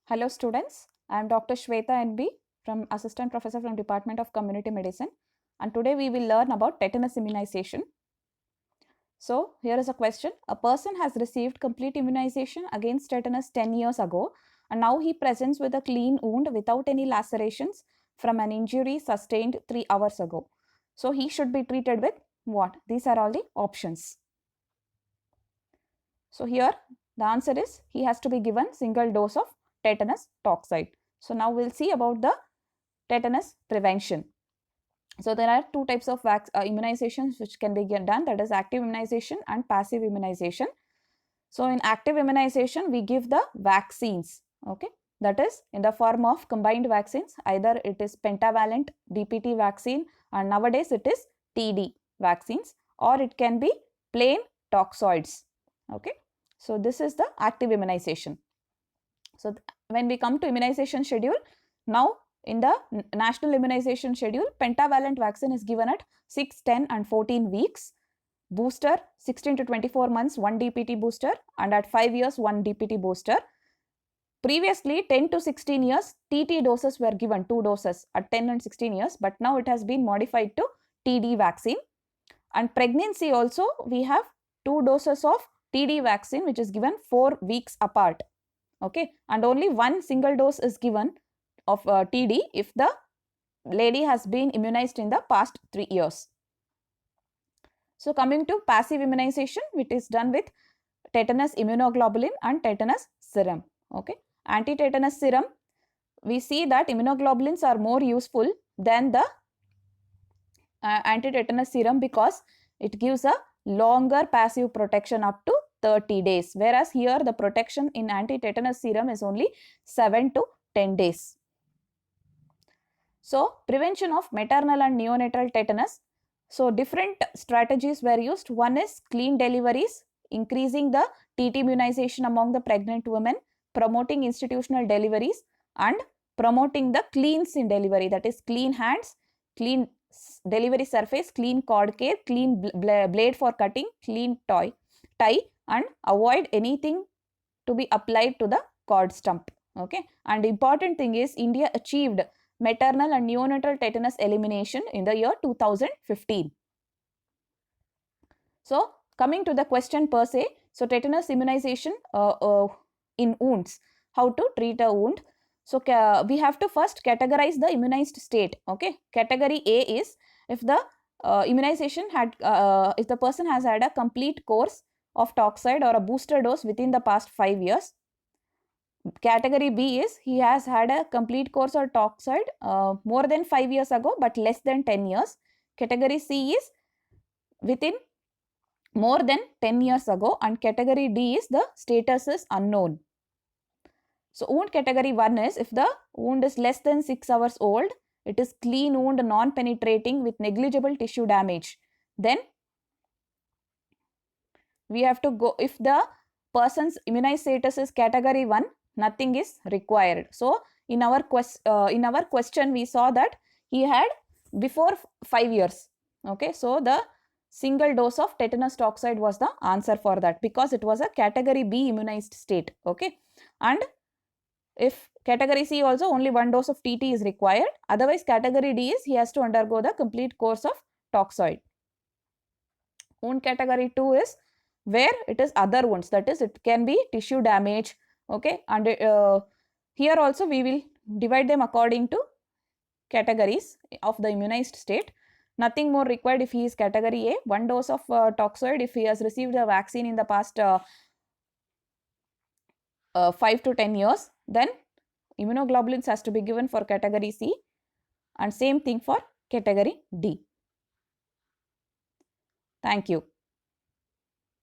Hello students, I am Dr. Shweta NB from Assistant Professor from Department of Community Medicine, and today we will learn about tetanus immunization. So here is a question. A person has received complete immunization against tetanus 10 years ago and now he presents with a clean wound without any lacerations from an injury sustained 3 hours ago. So he should be treated with what? These are all the options. So here the answer is he has to be given single dose of tetanus toxoid. So now we'll see about the tetanus prevention. So there are two types of immunizations which can be done, that is active immunization and passive immunization. So in active immunization we give the vaccines, okay, that is in the form of combined vaccines. Either it is pentavalent DPT vaccine and nowadays it is TD vaccines, or it can be plain toxoids, okay. So this is the active immunization. So when we come to immunization schedule, now in the national immunization schedule, pentavalent vaccine is given at 6, 10 and 14 weeks. Booster 16 to 24 months 1 DPT booster, and at 5 years 1 DPT booster. Previously 10 to 16 years TT doses were given, 2 doses at 10 and 16 years, but now it has been modified to TD vaccine. And pregnancy also we have 2 doses of TD vaccine which is given 4 weeks apart, okay, and only 1 single dose is given of TD if the lady has been immunized in the past 3 years. So coming to passive immunization, which is done with tetanus immunoglobulin and tetanus serum, okay. Anti-tetanus serum, we see that immunoglobulins are more useful than the anti-tetanus serum because it gives a longer passive protection up to 30 days, whereas here the protection in anti-tetanus serum is only 7 to 10 days. So prevention of maternal and neonatal tetanus. So different strategies were used. One is clean deliveries, increasing the TT immunization among the pregnant women, promoting institutional deliveries, and promoting the cleans in delivery, that is clean hands, clean delivery surface, clean cord care, clean blade for cutting, clean tie, and avoid anything to be applied to the cord stump, okay. And the important thing is India achieved maternal and neonatal tetanus elimination in the year 2015. So coming to the question per se, so tetanus immunization in wounds, how to treat a wound. So we have to first categorize the immunized state, okay. Category A is if the immunization had, if the person has had a complete course of toxoid or a booster dose within the past 5 years. Category B is he has had a complete course of toxoid more than 5 years ago but less than 10 years. Category C is within more than 10 years ago, and category D is the status is unknown. So wound category 1 is if the wound is less than 6 hours old, it is clean wound, non-penetrating with negligible tissue damage. Then we have to go, if the person's immunized status is category 1, nothing is required. So in our question we saw that he had before 5 years, okay. So the single dose of tetanus toxoid was the answer for that because it was a category B immunized state, okay. And if category C also only 1 dose of TT is required, otherwise category D is he has to undergo the complete course of toxoid. Wound category 2 is where it is other wounds, that is it can be tissue damage, okay. And here also we will divide them according to categories of the immunized state. Nothing more required if he is category A, 1 dose of toxoid if he has received the vaccine in the past 5 to 10 years. Then immunoglobulins has to be given for category C, and same thing for category D. Thank you.